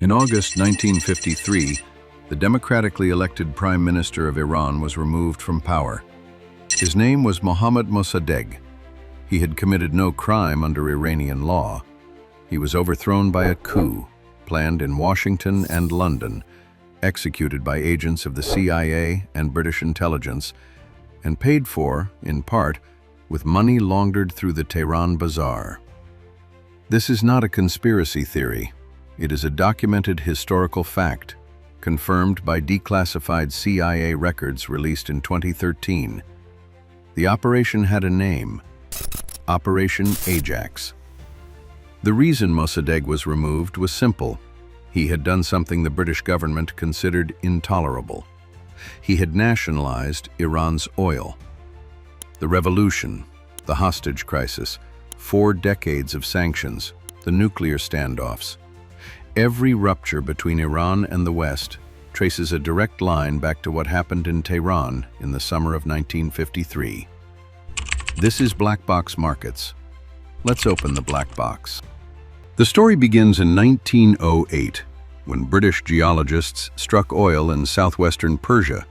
In August 1953, the democratically elected Prime Minister of Iran was removed from power. His name was Mohammad Mossadegh. He had committed no crime under Iranian law. He was overthrown by a coup planned in Washington and London, executed by agents of the CIA and British intelligence, and paid for, in part, with money laundered through the Tehran Bazaar. This is not a conspiracy theory. It is a documented historical fact, confirmed by declassified CIA records released in 2013. The operation had a name: Operation Ajax. The reason Mossadegh was removed was simple. He had done something the British government considered intolerable. He had nationalized Iran's oil. The revolution, the hostage crisis, 4 decades of sanctions, the nuclear standoffs. Every rupture between Iran and the West traces a direct line back to what happened in Tehran in the summer of 1953. This is Black Box Markets. Let's open the black box. The story begins in 1908, when British geologists struck oil in southwestern Persia,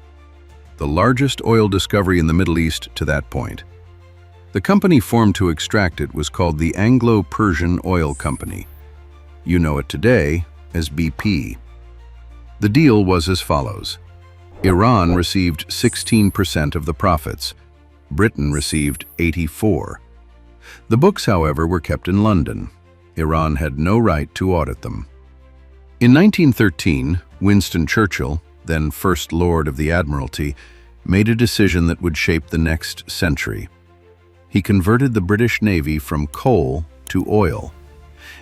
the largest oil discovery in the Middle East to that point. The company formed to extract it was called the Anglo-Persian Oil Company. You know it today as BP. The deal was as follows. Iran received 16% of the profits. Britain received 84%. The books, however, were kept in London. Iran had no right to audit them. In 1913, Winston Churchill, then First Lord of the Admiralty, made a decision that would shape the next century. He converted the British Navy from coal to oil,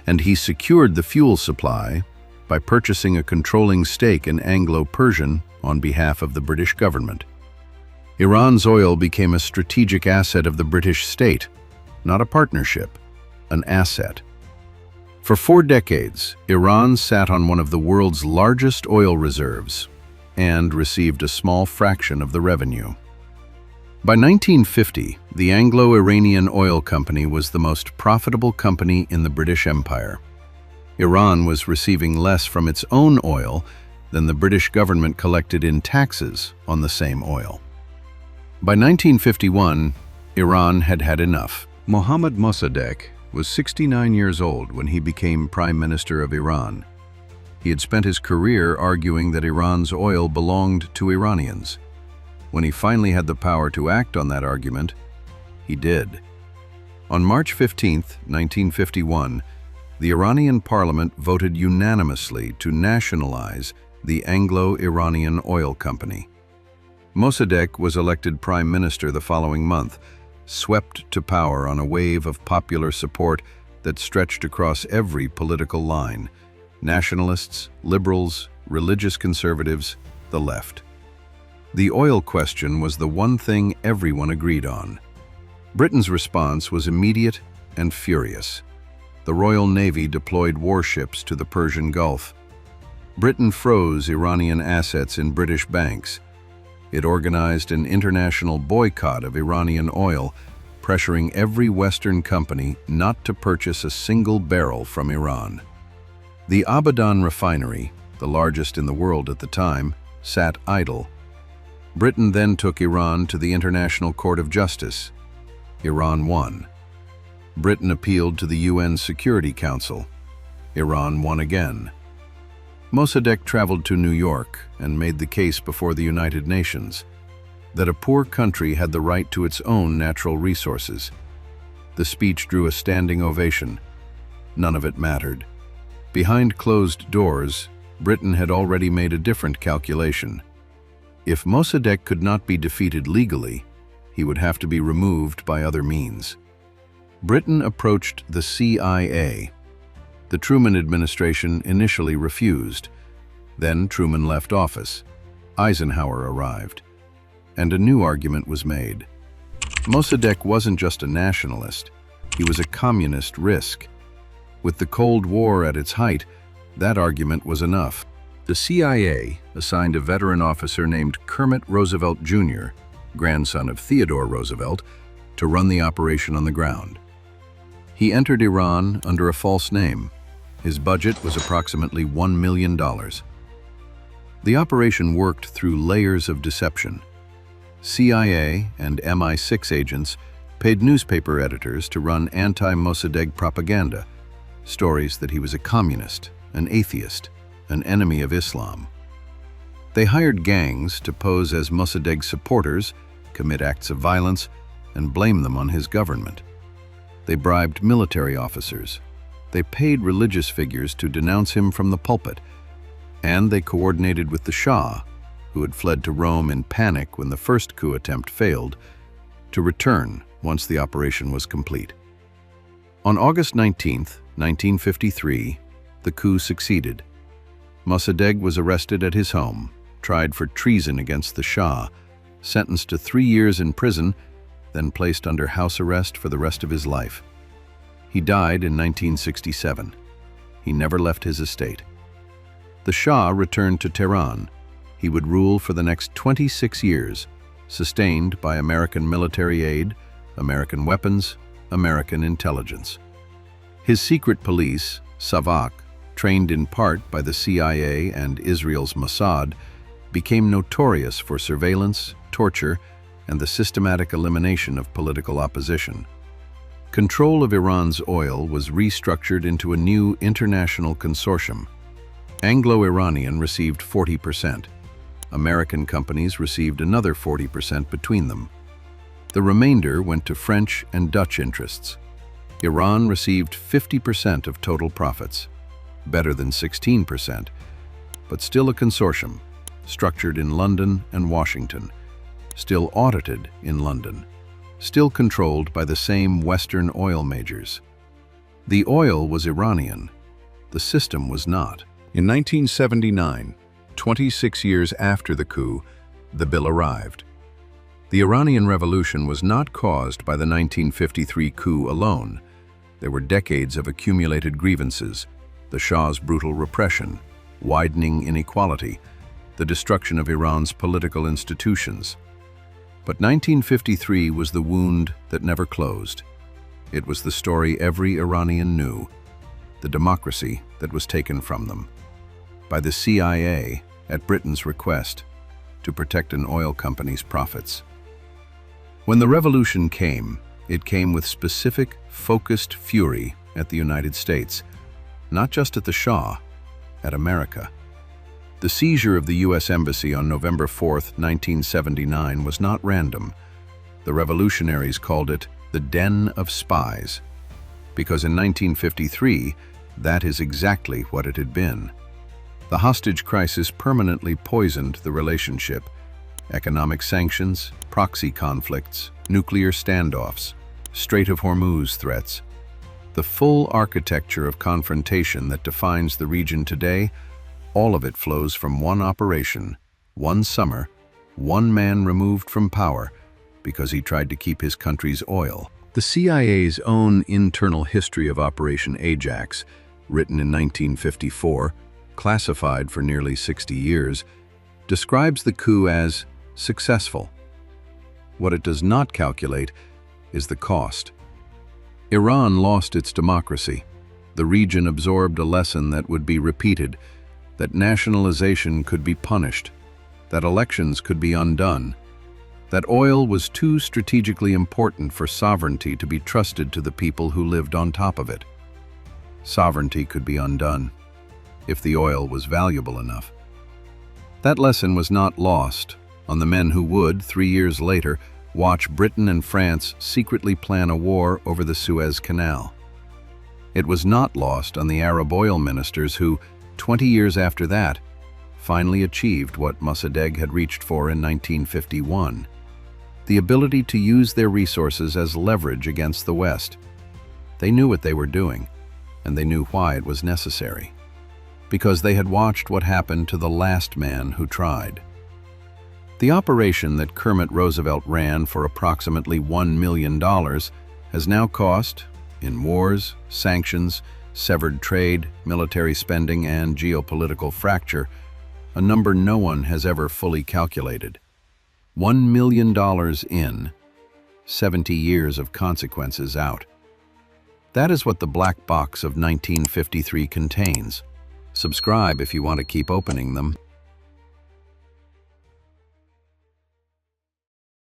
and he secured the fuel supply by purchasing a controlling stake in Anglo-Persian on behalf of the British government. Iran's oil became a strategic asset of the British state, not a partnership, an asset. For 4 decades, Iran sat on one of the world's largest oil reserves and received a small fraction of the revenue. By 1950, the Anglo-Iranian Oil Company was the most profitable company in the British Empire. Iran was receiving less from its own oil than the British government collected in taxes on the same oil. By 1951, Iran had had enough. Mohammad Mossadegh was 69 years old when he became Prime Minister of Iran. He had spent his career arguing that Iran's oil belonged to Iranians. When he finally had the power to act on that argument, he did. On March 15, 1951, the Iranian parliament voted unanimously to nationalize the Anglo-Iranian Oil Company. Mossadegh was elected Prime Minister the following month, swept to power on a wave of popular support that stretched across every political line: nationalists, liberals, religious conservatives, the left. The oil question was the one thing everyone agreed on. Britain's response was immediate and furious. The Royal Navy deployed warships to the Persian Gulf. Britain froze Iranian assets in British banks. It organized an international boycott of Iranian oil, pressuring every Western company not to purchase a single barrel from Iran. The Abadan refinery, the largest in the world at the time, sat idle. Britain then took Iran to the International Court of Justice. Iran won. Britain appealed to the UN Security Council. Iran won again. Mossadegh traveled to New York and made the case before the United Nations that a poor country had the right to its own natural resources. The speech drew a standing ovation. None of it mattered. Behind closed doors, Britain had already made a different calculation. If Mossadegh could not be defeated legally, he would have to be removed by other means. Britain approached the CIA. The Truman administration initially refused. Then Truman left office. Eisenhower arrived, and a new argument was made. Mossadegh wasn't just a nationalist, he was a communist risk. With the Cold War at its height, that argument was enough. The CIA assigned a veteran officer named Kermit Roosevelt Jr., grandson of Theodore Roosevelt, to run the operation on the ground. He entered Iran under a false name. His budget was approximately $1 million. The operation worked through layers of deception. CIA and MI6 agents paid newspaper editors to run anti-Mossadegh propaganda, stories that he was a communist, an atheist, an enemy of Islam. They hired gangs to pose as Mossadegh supporters, commit acts of violence, and blame them on his government. They bribed military officers. They paid religious figures to denounce him from the pulpit. And they coordinated with the Shah, who had fled to Rome in panic when the first coup attempt failed, to return once the operation was complete. On August 19, 1953, the coup succeeded. Mossadegh was arrested at his home, tried for treason against the Shah, sentenced to 3 years in prison, then placed under house arrest for the rest of his life. He died in 1967. He never left his estate. The Shah returned to Tehran. He would rule for the next 26 years, sustained by American military aid, American weapons, American intelligence. His secret police, Savak, trained in part by the CIA and Israel's Mossad, became notorious for surveillance, torture, and the systematic elimination of political opposition. Control of Iran's oil was restructured into a new international consortium. Anglo-Iranian received 40%. American companies received another 40% between them. The remainder went to French and Dutch interests. Iran received 50% of total profits, better than 16%, but still a consortium, structured in London and Washington, still audited in London, still controlled by the same Western oil majors. The oil was Iranian, the system was not. In 1979, 26 years after the coup, the bill arrived. The Iranian Revolution was not caused by the 1953 coup alone. There were decades of accumulated grievances, the Shah's brutal repression, widening inequality, the destruction of Iran's political institutions. But 1953 was the wound that never closed. It was the story every Iranian knew, the democracy that was taken from them by the CIA at Britain's request to protect an oil company's profits. When the revolution came, it came with specific, focused fury at the United States, not just at the Shah, at America. The seizure of the U.S. Embassy on November 4, 1979 was not random. The revolutionaries called it the Den of Spies, because in 1953, that is exactly what it had been. The hostage crisis permanently poisoned the relationship. Economic sanctions, proxy conflicts, nuclear standoffs, Strait of Hormuz threats. The full architecture of confrontation that defines the region today, all of it flows from one operation, one summer, one man removed from power because he tried to keep his country's oil. The CIA's own internal history of Operation Ajax, written in 1954, classified for nearly 60 years, describes the coup as successful. What it does not calculate is the cost. Iran lost its democracy. The region absorbed a lesson that would be repeated, that nationalization could be punished, that elections could be undone, that oil was too strategically important for sovereignty to be trusted to the people who lived on top of it. Sovereignty could be undone if the oil was valuable enough. That lesson was not lost on the men who would, 3 years later, watch Britain and France secretly plan a war over the Suez Canal. It was not lost on the Arab oil ministers who, 20 years after that, finally achieved what Mossadegh had reached for in 1951, the ability to use their resources as leverage against the West. They knew what they were doing, and they knew why it was necessary, because they had watched what happened to the last man who tried. The operation that Kermit Roosevelt ran for approximately $1 million has now cost, in wars, sanctions, severed trade, military spending, and geopolitical fracture, a number no one has ever fully calculated. $1 million in, 70 years of consequences out. That is what the black box of 1953 contains. Subscribe if you want to keep opening them.